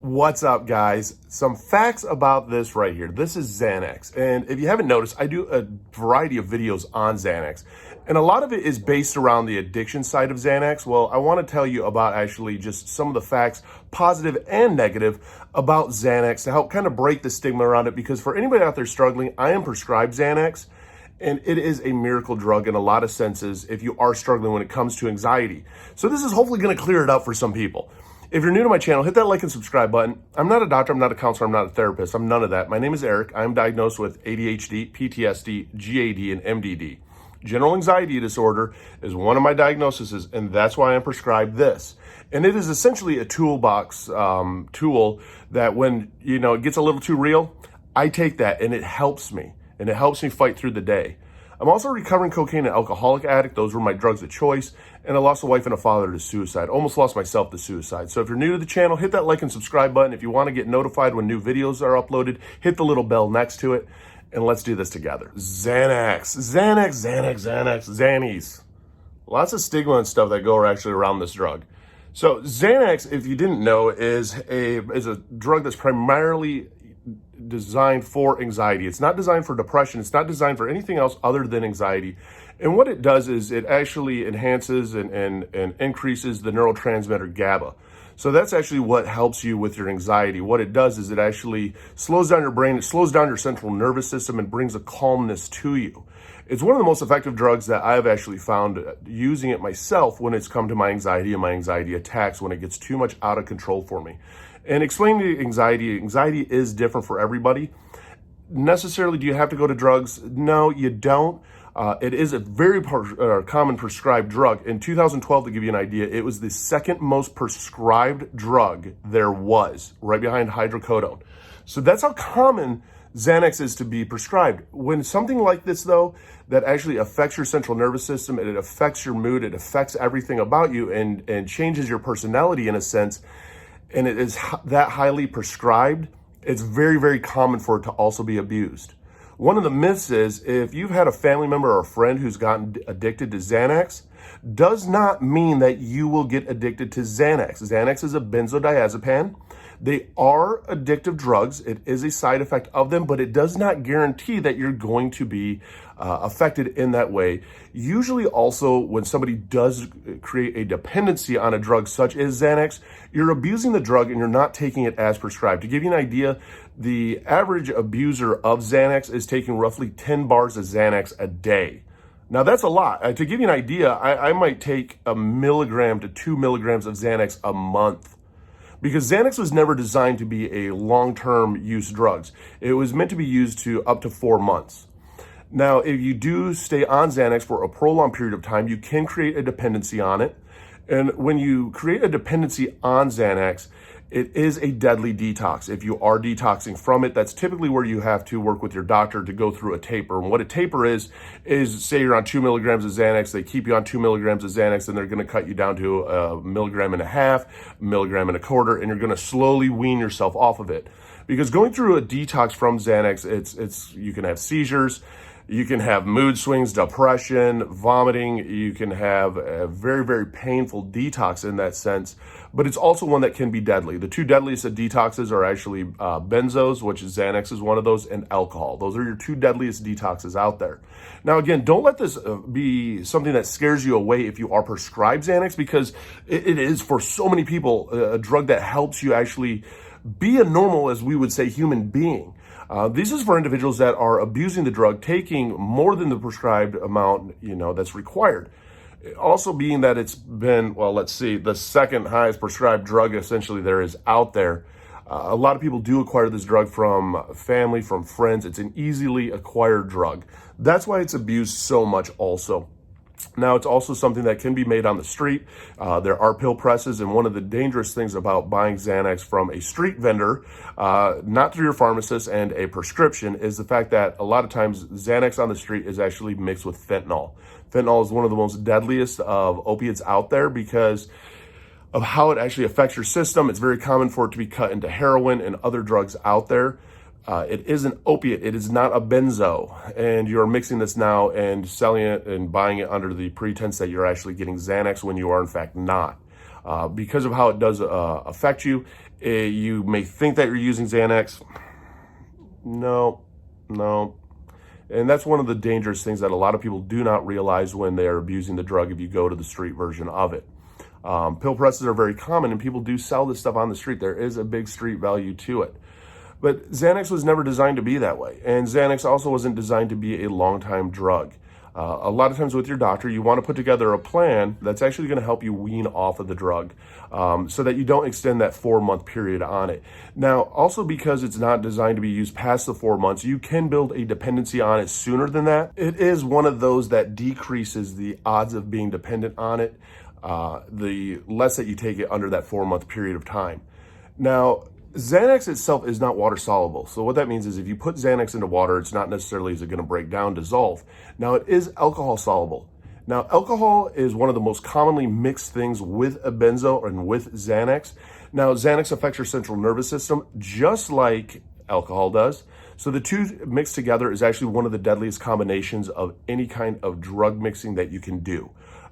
What's up, guys? Some facts about this right here. This is Xanax. And if you haven't noticed, I do a variety of videos on Xanax. And a lot of it is based around the addiction side of Xanax. Well, I want to tell you about actually just some of the facts, positive and negative, about Xanax to help kind of break the stigma around it. Because for anybody out there struggling, I am prescribed Xanax. And it is a miracle drug in a lot of senses if you are struggling when it comes to anxiety. So this is hopefully going to clear it up for some people. If you're new to my channel, hit that like and subscribe button. I'm not a doctor, I'm not a counselor, I'm not a therapist, I'm none of that. My name is Eric. I'm diagnosed with ADHD, PTSD, GAD, and MDD. General anxiety disorder is one of my diagnoses, and that's why I'm prescribed this. And it is essentially a toolbox tool that when, it gets a little too real, I take that and it helps me. And it helps me fight through the day. I'm also a recovering cocaine and alcoholic addict. Those were my drugs of choice. And I lost a wife and a father to suicide. Almost lost myself to suicide. So if you're new to the channel, hit that like and subscribe button. If you want to get notified when new videos are uploaded, hit the little bell next to it. And let's do this together. Xanax. Xannies. Lots of stigma and stuff that go actually around this drug. So Xanax, if you didn't know, is a drug that's primarily designed for anxiety. It's not designed for depression. It's not designed for anything else other than anxiety. And what it does is it actually enhances and increases the neurotransmitter GABA. So that's actually what helps you with your anxiety. What it does is it actually slows down your brain, it slows down your central nervous system and brings a calmness to you. It's one of the most effective drugs that I've actually found using it myself when it's come to my anxiety and my anxiety attacks when it gets too much out of control for me. And explaining anxiety is different for everybody. Necessarily, do you have to go to drugs? No, you don't. It is a very common prescribed drug. In 2012, to give you an idea, it was the second most prescribed drug there was, right behind hydrocodone. So that's how common Xanax is to be prescribed. When something like this, though, that actually affects your central nervous system, and it affects your mood, it affects everything about you and changes your personality in a sense, and it is that highly prescribed, it's very, very common for it to also be abused. One of the myths is if you've had a family member or a friend who's gotten addicted to Xanax, does not mean that you will get addicted to Xanax. Xanax is a benzodiazepine. They are addictive drugs. It is a side effect of them, but it does not guarantee that you're going to be affected in that way. Usually also when somebody does create a dependency on a drug such as Xanax, you're abusing the drug and you're not taking it as prescribed. To give you an idea, the average abuser of Xanax is taking roughly 10 bars of Xanax a day. Now that's a lot. To give you an idea, I might take 1 milligram to 2 milligrams of Xanax a month. Because Xanax was never designed to be a long-term use drugs. It was meant to be used to up to 4 months. Now, if you do stay on Xanax for a prolonged period of time, you can create a dependency on it. And when you create a dependency on Xanax, it is a deadly detox. If you are detoxing from it, that's typically where you have to work with your doctor to go through a taper. And what a taper is say you're on 2 milligrams of Xanax, they keep you on 2 milligrams of Xanax, and they're going to cut you down to 1.5 milligrams, 1.25 milligrams, and you're going to slowly wean yourself off of it. Because going through a detox from Xanax, you can have seizures, you can have mood swings, depression, vomiting. You can have a very, very painful detox in that sense, but it's also one that can be deadly. The two deadliest of detoxes are actually benzos, which is Xanax is one of those, and alcohol. Those are your two deadliest detoxes out there. Now, again, don't let this be something that scares you away if you are prescribed Xanax, because it is for so many people a drug that helps you actually be a normal, as we would say, human being. This is for individuals that are abusing the drug, taking more than the prescribed amount, that's required. Also being that it's been, the second highest prescribed drug essentially there is out there. A lot of people do acquire this drug from family, from friends. It's an easily acquired drug. That's why it's abused so much also. Now, it's also something that can be made on the street. There are pill presses, and one of the dangerous things about buying Xanax from a street vendor, not through your pharmacist and a prescription, is the fact that a lot of times Xanax on the street is actually mixed with fentanyl. Fentanyl is one of the most deadliest of opiates out there because of how it actually affects your system. It's very common for it to be cut into heroin and other drugs out there. It is an opiate. It is not a benzo. And you're mixing this now and selling it and buying it under the pretense that you're actually getting Xanax when you are in fact not. Because of how it does affect you, you may think that you're using Xanax. No, no. And that's one of the dangerous things that a lot of people do not realize when they are abusing the drug if you go to the street version of it. Pill presses are very common, and people do sell this stuff on the street. There is a big street value to it. But Xanax was never designed to be that way. And Xanax also wasn't designed to be a long-time drug. A lot of times with your doctor, you want to put together a plan that's actually going to help you wean off of the drug so that you don't extend that 4-month period on it. Now, also because it's not designed to be used past the 4 months, you can build a dependency on it sooner than that. It is one of those that decreases the odds of being dependent on it, the less that you take it under that 4-month period of time. Now, Xanax itself is not water soluble. So what that means is if you put Xanax into water, it's not necessarily is it going to break down, dissolve. Now it is alcohol soluble. Now alcohol is one of the most commonly mixed things with a benzo and with Xanax. Now Xanax affects your central nervous system just like alcohol does. So the two mixed together is actually one of the deadliest combinations of any kind of drug mixing that you can do.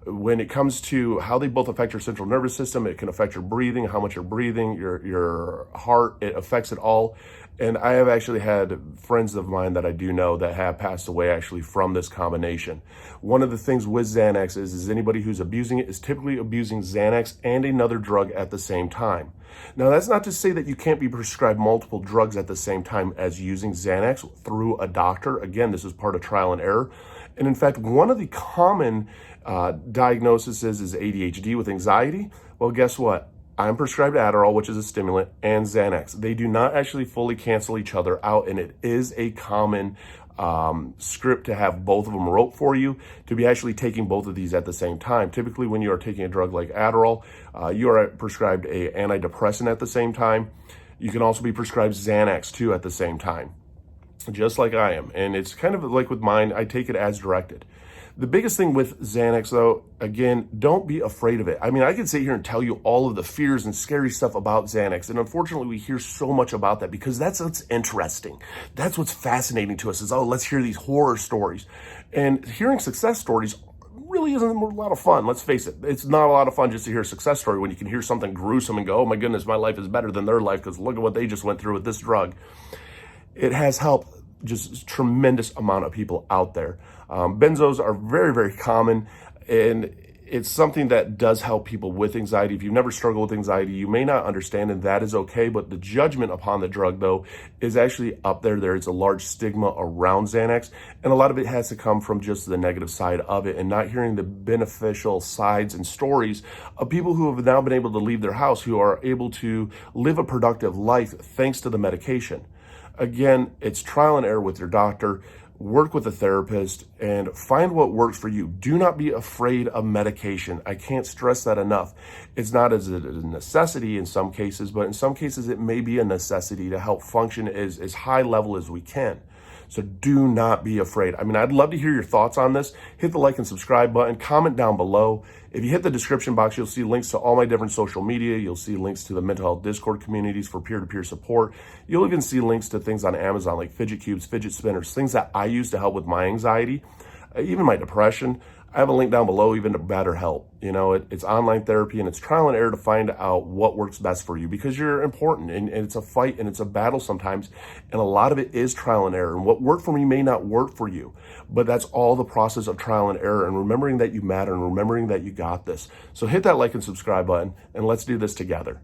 When it comes to how they both affect your central nervous system, it can affect your breathing, how much you're breathing, your heart, it affects it all. And I have actually had friends of mine that I do know that have passed away actually from this combination. One of the things with Xanax is anybody who's abusing it is typically abusing Xanax and another drug at the same time. Now, that's not to say that you can't be prescribed multiple drugs at the same time as using Xanax through a doctor. Again, this is part of trial and error. And in fact, one of the common diagnoses is ADHD with anxiety. Well, guess what? I'm prescribed Adderall, which is a stimulant, and Xanax. They do not actually fully cancel each other out, and it is a common script to have both of them wrote for you to be actually taking both of these at the same time. Typically, when you are taking a drug like Adderall, you are prescribed an antidepressant at the same time. You can also be prescribed Xanax too at the same time, just like I am. And it's kind of like with mine, I take it as directed. The biggest thing with Xanax, though, again, don't be afraid of it. I mean, I could sit here and tell you all of the fears and scary stuff about Xanax, and unfortunately, we hear so much about that because that's what's interesting. That's what's fascinating to us is, oh, let's hear these horror stories. And hearing success stories really isn't a lot of fun. Let's face it. It's not a lot of fun just to hear a success story when you can hear something gruesome and go, oh, my goodness, my life is better than their life because look at what they just went through with this drug. It has helped just a tremendous amount of people out there. Benzos are very, very common, and it's something that does help people with anxiety. If you've never struggled with anxiety, you may not understand, and that is okay. But the judgment upon the drug, though, is actually up there. There is a large stigma around Xanax, and a lot of it has to come from just the negative side of it and not hearing the beneficial sides and stories of people who have now been able to leave their house, who are able to live a productive life thanks to the medication. Again, it's trial and error with your doctor. Work with a therapist and find what works for you. Do not be afraid of medication. I can't stress that enough. It's not as a necessity in some cases, but in some cases it may be a necessity to help function as high level as we can. So do not be afraid. I mean, I'd love to hear your thoughts on this. Hit the like and subscribe button, comment down below. If you hit the description box, you'll see links to all my different social media. You'll see links to the mental health Discord communities for peer-to-peer support. You'll even see links to things on Amazon like fidget cubes, fidget spinners, things that I use to help with my anxiety, even my depression. I have a link down below even to BetterHelp. You know, it's online therapy and it's trial and error to find out what works best for you because you're important and it's a fight and it's a battle sometimes. And a lot of it is trial and error. And what worked for me may not work for you, but that's all the process of trial and error and remembering that you matter and remembering that you got this. So hit that like and subscribe button and let's do this together.